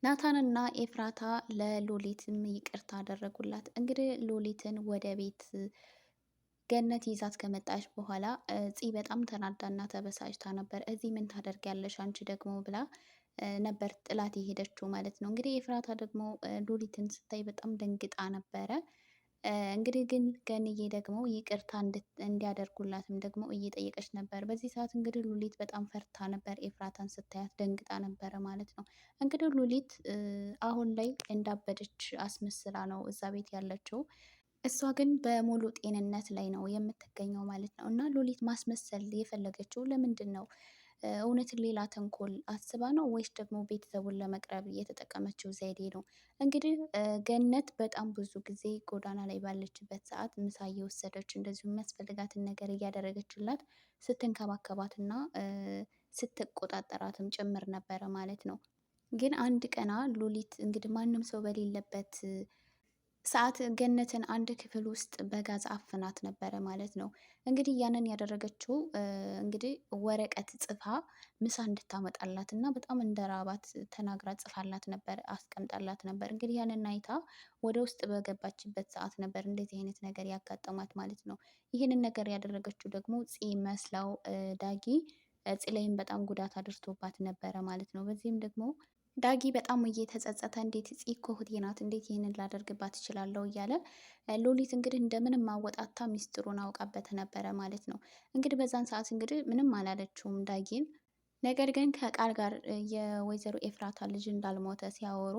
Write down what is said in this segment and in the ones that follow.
ናታንና ኤፍራታ ለሉሊትም ይቅርታ አደረጉላት። እንግዲህ ሉሊትን ወደ ቤት ገነት ይዛት ከመጣች በኋላ ፂ በጣም ተናዳና ተበሳጭታ ነበር። እዚህ ምን ታደርጊያለሽ አንቺ ደግሞ ብላ ነበር ጥላት የሄደችው ማለት ነው። እንግዲህ ኤፍራታ ደግሞ ሉሊትን ስታይ በጣም ደንግጣ ነበረ። እንግዲህ ግን ገንዬ ደግሞ ይቅርታ እንዲያደርጉላትም ደግሞ እየጠየቀች ነበር። በዚህ ሰዓት እንግዲህ ሉሊት በጣም ፈርታ ነበር። ኤፍራታን ስታያት ደንግጣ ነበረ ማለት ነው። እንግዲህ ሉሊት አሁን ላይ እንዳበደች አስመስላ ነው እዛ ቤት ያለችው። እሷ ግን በሙሉ ጤንነት ላይ ነው የምትገኘው ማለት ነው። እና ሉሊት ማስመሰል የፈለገችው ለምንድን ነው? እውነትን ሌላ ተንኮል አስባ ነው ወይስ ደግሞ ቤተሰቡን ለመቅረብ እየተጠቀመችው ዘዴ ነው? እንግዲህ ገነት በጣም ብዙ ጊዜ ጎዳና ላይ ባለችበት ሰዓት ምሳ እየወሰደች እንደዚሁ የሚያስፈልጋትን ነገር እያደረገችላት ስትንከባከባትና ስትቆጣጠራትም ጭምር ነበረ ማለት ነው። ግን አንድ ቀና ሉሊት እንግዲህ ማንም ሰው በሌለበት ሰዓት ገነትን አንድ ክፍል ውስጥ በጋዝ አፍናት ነበረ ማለት ነው። እንግዲህ ያንን ያደረገችው እንግዲህ ወረቀት ጽፋ ምሳ እንድታመጣላት እና በጣም እንደራባት ተናግራ ጽፋላት ነበር፣ አስቀምጣላት ነበር። እንግዲህ ያንን አይታ ወደ ውስጥ በገባችበት ሰዓት ነበር እንደዚህ አይነት ነገር ያጋጠማት ማለት ነው። ይህንን ነገር ያደረገችው ደግሞ ፂ መስላው ዳጊ ፂ ላይም በጣም ጉዳት አድርሶባት ነበረ ማለት ነው። በዚህም ደግሞ ዳጊ በጣም እየተጸጸተ እንዴት ፂ እኮ እህቴ ናት፣ እንዴት ይህንን ላደርግባት እችላለሁ እያለ ሉሊት እንግዲህ እንደምንም አወጣታ ሚስጥሩን አውቃበት ነበረ ማለት ነው። እንግዲህ በዛን ሰዓት እንግዲህ ምንም አላለችውም ዳጊን። ነገር ግን ከቃል ጋር የወይዘሮ ኤፍራታ ልጅ እንዳልሞተ ሲያወሩ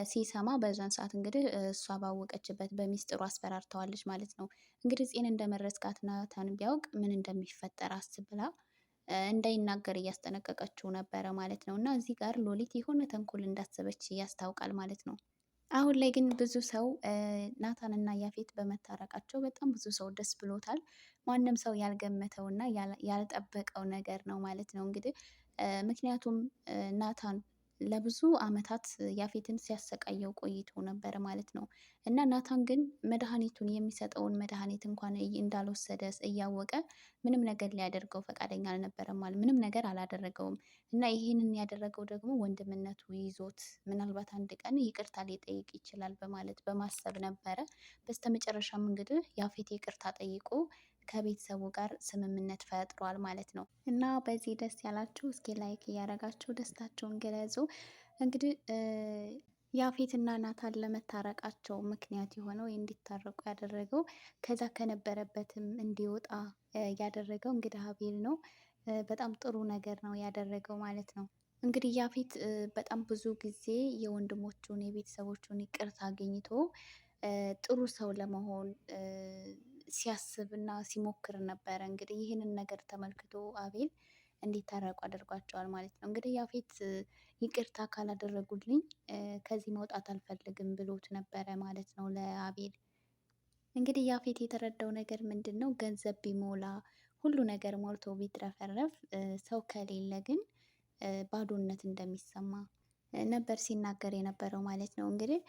ሲሰማ በዛን ሰዓት እንግዲህ እሷ ባወቀችበት በሚስጥሩ አስፈራርተዋለች ማለት ነው። እንግዲህ ፂን እንደመረዝቃት ናታን ቢያውቅ ምን እንደሚፈጠር አስብላ እንዳይናገር እያስጠነቀቀችው ነበረ ማለት ነው። እና እዚህ ጋር ሎሊት የሆነ ተንኮል እንዳሰበች ያስታውቃል ማለት ነው። አሁን ላይ ግን ብዙ ሰው ናታን እና ያፌት በመታረቃቸው በጣም ብዙ ሰው ደስ ብሎታል። ማንም ሰው ያልገመተው እና ያልጠበቀው ነገር ነው ማለት ነው። እንግዲህ ምክንያቱም ናታን ለብዙ አመታት ያፌትን ሲያሰቃየው ቆይቶ ነበር ማለት ነው። እና ናታን ግን መድኃኒቱን የሚሰጠውን መድኃኒት እንኳን እንዳልወሰደ እያወቀ ምንም ነገር ሊያደርገው ፈቃደኛ አልነበረም ማለት ምንም ነገር አላደረገውም። እና ይህንን ያደረገው ደግሞ ወንድምነቱ ይዞት ምናልባት አንድ ቀን ይቅርታ ሊጠይቅ ይችላል በማለት በማሰብ ነበረ። በስተመጨረሻም እንግዲህ ያፌት ይቅርታ ጠይቆ ከቤተሰቡ ጋር ስምምነት ፈጥሯል ማለት ነው። እና በዚህ ደስ ያላችሁ እስኪ ላይክ እያደረጋችሁ ደስታቸውን ገለጹ። እንግዲህ ያፌትና ናታን ለመታረቃቸው ምክንያት የሆነው እንዲታረቁ ያደረገው ከዛ ከነበረበትም እንዲወጣ ያደረገው እንግዲህ አቤል ነው። በጣም ጥሩ ነገር ነው ያደረገው ማለት ነው። እንግዲህ ያፌት በጣም ብዙ ጊዜ የወንድሞቹን የቤተሰቦቹን ይቅርታ አግኝቶ ጥሩ ሰው ለመሆን ሲያስብ እና ሲሞክር ነበረ። እንግዲህ ይህንን ነገር ተመልክቶ አቤል እንዲታረቁ አድርጓቸዋል ማለት ነው። እንግዲህ ያፌት ይቅርታ ካላደረጉልኝ ከዚህ መውጣት አልፈልግም ብሎት ነበረ ማለት ነው ለአቤል። እንግዲህ ያፌት የተረዳው ነገር ምንድን ነው? ገንዘብ ቢሞላ ሁሉ ነገር ሞልቶ ቢትረፈረፍ ሰው ከሌለ ግን ባዶነት እንደሚሰማ ነበር ሲናገር የነበረው ማለት ነው። እንግዲህ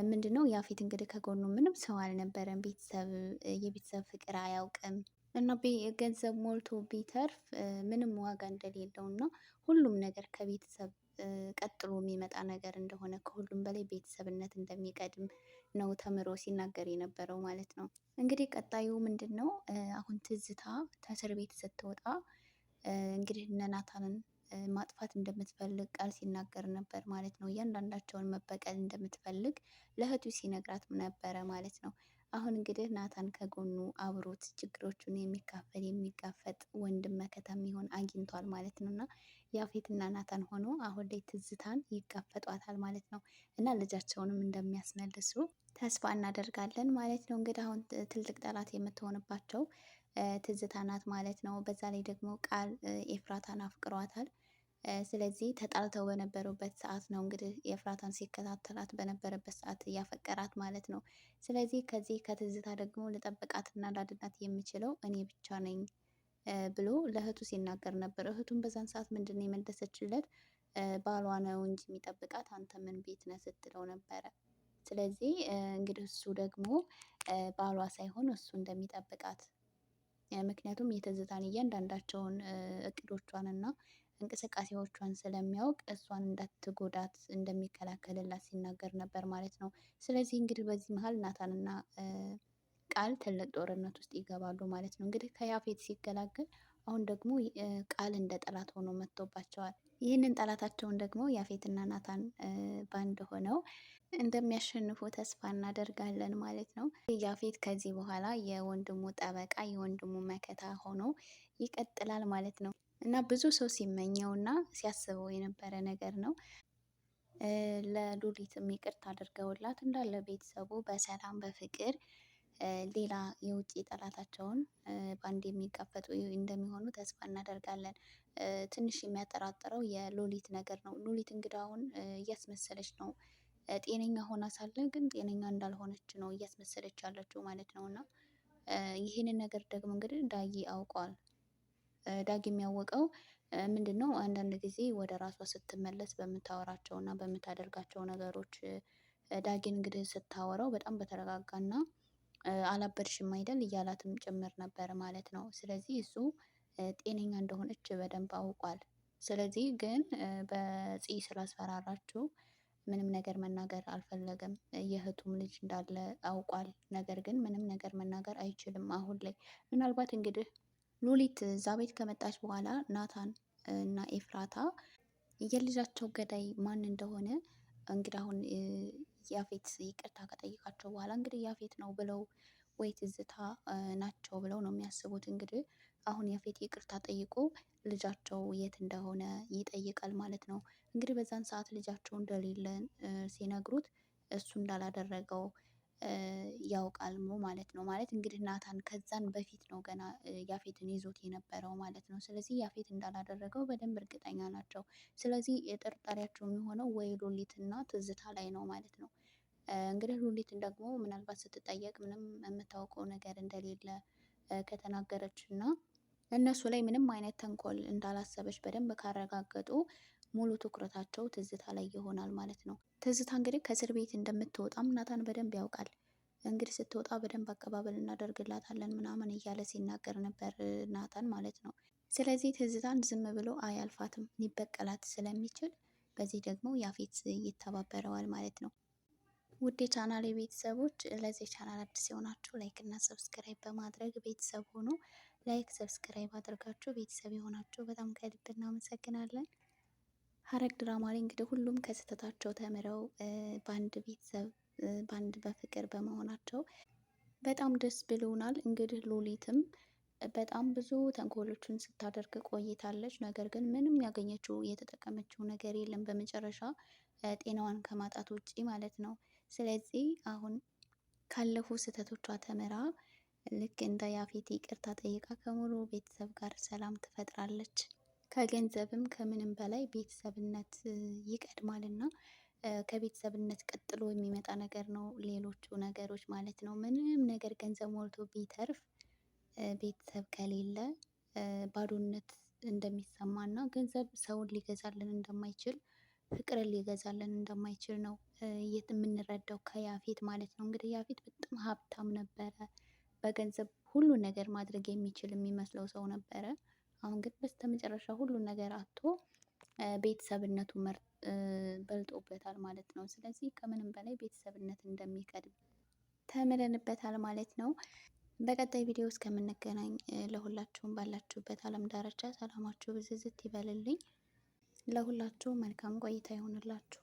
ምንድን ነው ያፌት እንግዲህ ከጎኑ ምንም ሰው አልነበረም። ቤተሰብ የቤተሰብ ፍቅር አያውቅም እና ገንዘብ ሞልቶ ቢተርፍ ምንም ዋጋ እንደሌለው እና ሁሉም ነገር ከቤተሰብ ቀጥሎ የሚመጣ ነገር እንደሆነ ከሁሉም በላይ ቤተሰብነት እንደሚቀድም ነው ተምሮ ሲናገር የነበረው ማለት ነው። እንግዲህ ቀጣዩ ምንድን ነው? አሁን ትዝታ ከእስር ቤት ስትወጣ እንግዲህ እነ ናታንን ማጥፋት እንደምትፈልግ ቃል ሲናገር ነበር ማለት ነው። እያንዳንዳቸውን መበቀል እንደምትፈልግ ለእህቱ ሲነግራት ነበረ ማለት ነው። አሁን እንግዲህ ናታን ከጎኑ አብሮት ችግሮቹን የሚካፈል የሚጋፈጥ ወንድም መከታ የሚሆን አግኝቷል ማለት ነው። እና ያፌትና ናታን ሆኖ አሁን ላይ ትዝታን ይጋፈጧታል ማለት ነው። እና ልጃቸውንም እንደሚያስመልሱ ተስፋ እናደርጋለን ማለት ነው። እንግዲህ አሁን ትልቅ ጠላት የምትሆንባቸው ትዝታ ናት ማለት ነው። በዛ ላይ ደግሞ ቃል ኤፍራታን አፍቅሯታል። ስለዚህ ተጣልተው በነበሩበት ሰዓት ነው እንግዲህ ኤፍራታን ሲከታተላት በነበረበት ሰዓት እያፈቀራት ማለት ነው። ስለዚህ ከዚህ ከትዝታ ደግሞ ልጠብቃትና ላድናት የምችለው እኔ ብቻ ነኝ ብሎ ለእህቱ ሲናገር ነበር። እህቱን በዛን ሰዓት ምንድን ነው የመለሰችለት? ባሏ ነው እንጂ የሚጠብቃት አንተ ምን ቤት ነህ ስትለው ነበረ። ስለዚህ እንግዲህ እሱ ደግሞ ባሏ ሳይሆን እሱ እንደሚጠብቃት ምክንያቱም የትዝታን እያንዳንዳቸውን እቅዶቿን እና እንቅስቃሴዎቿን ስለሚያውቅ እሷን እንዳትጎዳት እንደሚከላከልላት ሲናገር ነበር ማለት ነው። ስለዚህ እንግዲህ በዚህ መሀል ናታንና ቃል ትልቅ ጦርነት ውስጥ ይገባሉ ማለት ነው። እንግዲህ ከያፌት ሲገላገል አሁን ደግሞ ቃል እንደ ጠላት ሆኖ መጥቶባቸዋል። ይህንን ጠላታቸውን ደግሞ ያፌትና ናታን ባንድ ሆነው እንደሚያሸንፉ ተስፋ እናደርጋለን ማለት ነው። ያፌት ከዚህ በኋላ የወንድሙ ጠበቃ የወንድሙ መከታ ሆኖ ይቀጥላል ማለት ነው እና ብዙ ሰው ሲመኘው እና ሲያስበው የነበረ ነገር ነው። ለሉሊትም ይቅርታ አድርገውላት እንዳለ ቤተሰቡ በሰላም በፍቅር ሌላ የውጭ ጠላታቸውን በአንድ የሚጋፈጡ እንደሚሆኑ ተስፋ እናደርጋለን። ትንሽ የሚያጠራጥረው የሉሊት ነገር ነው። ሉሊት እንግዲህ አሁን እያስመሰለች ነው። ጤነኛ ሆና ሳለ ግን ጤነኛ እንዳልሆነች ነው እያስመሰለች ያለችው ማለት ነው። እና ይህንን ነገር ደግሞ እንግዲህ ዳጊ አውቋል። ዳጊ የሚያወቀው ምንድን ነው? አንዳንድ ጊዜ ወደ ራሷ ስትመለስ በምታወራቸው እና በምታደርጋቸው ነገሮች ዳጊን እንግዲህ ስታወራው በጣም በተረጋጋና አላበድሽም አይደል እያላትም ጭምር ነበር ማለት ነው። ስለዚህ እሱ ጤነኛ እንደሆነች በደንብ አውቋል። ስለዚህ ግን በፂ ስላስፈራራችው ምንም ነገር መናገር አልፈለገም። የእህቱም ልጅ እንዳለ አውቋል። ነገር ግን ምንም ነገር መናገር አይችልም አሁን ላይ። ምናልባት እንግዲህ ሉሊት እዛ ቤት ከመጣች በኋላ ናታን እና ኤፍራታ የልጃቸው ገዳይ ማን እንደሆነ እንግዲህ አሁን ያፌት ይቅርታ ከጠይቃቸው በኋላ እንግዲህ ያፌት ነው ብለው ወይ ትዝታ ናቸው ብለው ነው የሚያስቡት። እንግዲህ አሁን ያፌት ይቅርታ ጠይቆ ልጃቸው የት እንደሆነ ይጠይቃል ማለት ነው። እንግዲህ በዛን ሰዓት ልጃቸው እንደሌለ ሲነግሩት እሱ እንዳላደረገው ያውቃል ማለት ነው። ማለት እንግዲህ ናታን ከዛን በፊት ነው ገና ያፌትን ይዞት የነበረው ማለት ነው። ስለዚህ ያፌት እንዳላደረገው በደንብ እርግጠኛ ናቸው። ስለዚህ የጥርጣሬያቸው የሚሆነው ወይ ሉሊትና ትዝታ ላይ ነው ማለት ነው። እንግዲህ ሉሊትን ደግሞ ምናልባት ስትጠየቅ ምንም የምታውቀው ነገር እንደሌለ ከተናገረች እና እነሱ ላይ ምንም አይነት ተንኮል እንዳላሰበች በደንብ ካረጋገጡ ሙሉ ትኩረታቸው ትዝታ ላይ ይሆናል ማለት ነው። ትዝታ እንግዲህ ከእስር ቤት እንደምትወጣም ናታን በደንብ ያውቃል። እንግዲህ ስትወጣ በደንብ አቀባበል እናደርግላታለን ምናምን እያለ ሲናገር ነበር ናታን ማለት ነው። ስለዚህ ትዝታን ዝም ብሎ አያልፋትም ሊበቀላት ስለሚችል በዚህ ደግሞ ያፌት ይተባበረዋል ማለት ነው። ውድ የቻናሌ ቤተሰቦች ለዚህ ቻናል አዲስ የሆናችሁ ላይክ እና ሰብስክራይብ በማድረግ ቤተሰብ ሆኖ ላይክ ሰብስክራይብ አድርጋችሁ ቤተሰብ የሆናችሁ በጣም ከልብ እናመሰግናለን። ሐረግ ድራማ ላይ እንግዲህ ሁሉም ከስህተታቸው ተምረው በአንድ ቤተሰብ በአንድ በፍቅር በመሆናቸው በጣም ደስ ብሎናል። እንግዲህ ሉሊትም በጣም ብዙ ተንኮሎችን ስታደርግ ቆይታለች። ነገር ግን ምንም ያገኘችው የተጠቀመችው ነገር የለም በመጨረሻ ጤናዋን ከማጣት ውጪ ማለት ነው። ስለዚህ አሁን ካለፉ ስህተቶቿ ተምራ ልክ እንደ ያፌት ይቅርታ ጠይቃ ከሙሉ ቤተሰብ ጋር ሰላም ትፈጥራለች። ከገንዘብም ከምንም በላይ ቤተሰብነት ይቀድማልና ከቤተሰብነት ቀጥሎ የሚመጣ ነገር ነው ሌሎቹ ነገሮች ማለት ነው። ምንም ነገር ገንዘብ ሞልቶ ቢተርፍ ቤተሰብ ከሌለ ባዶነት እንደሚሰማና ገንዘብ ሰውን ሊገዛልን እንደማይችል ፍቅርን ሊገዛልን እንደማይችል ነው የምንረዳው ከያፌት ማለት ነው። እንግዲህ ያፌት በጣም ሀብታም ነበረ። በገንዘብ ሁሉን ነገር ማድረግ የሚችል የሚመስለው ሰው ነበረ። አሁን ግን በስተመጨረሻ ሁሉን ነገር አጥቶ ቤተሰብነቱ በልጦበታል ማለት ነው። ስለዚህ ከምንም በላይ ቤተሰብነት እንደሚቀድም ተምረንበታል ማለት ነው። በቀጣይ ቪዲዮ እስከምንገናኝ ለሁላችሁም ባላችሁበት ዓለም ዳርቻ ሰላማችሁ ብዝዝት ይበልልኝ። ለሁላችሁም መልካም ቆይታ ይሆንላችሁ።